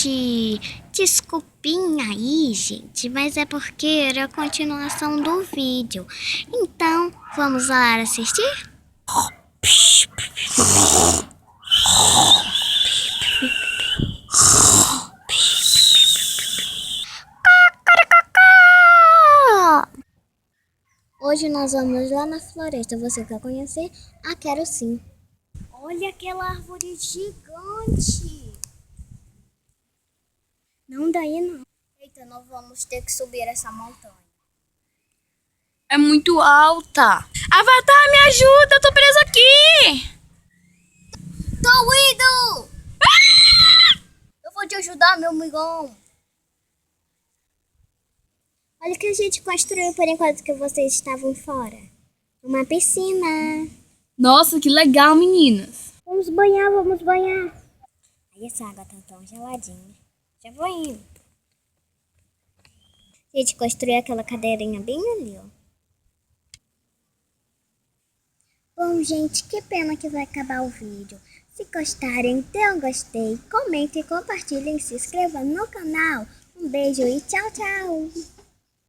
gente! Desculpinha aí, gente, mas é porque era a continuação do vídeo. Então, vamos lá assistir? Hoje nós vamos lá na floresta. Você quer conhecer? Ah, quero sim. Olha aquela árvore gigante. Não daí não. Eita, nós vamos ter que subir essa montanha. É muito alta. Avatar, me ajuda, eu tô preso aqui. Tô indo! Eu vou te ajudar, meu amigão. Olha o que a gente construiu por enquanto que vocês estavam fora. Uma piscina. Nossa, que legal, meninas. Vamos banhar, vamos banhar. Aí essa água tá tão geladinha. Já vou indo. A gente construiu aquela cadeirinha bem ali, ó. Bom, gente, que pena que vai acabar o vídeo. Se gostarem, dê um gostei, comentem, compartilhem, se inscrevam no canal. Um beijo e tchau, tchau!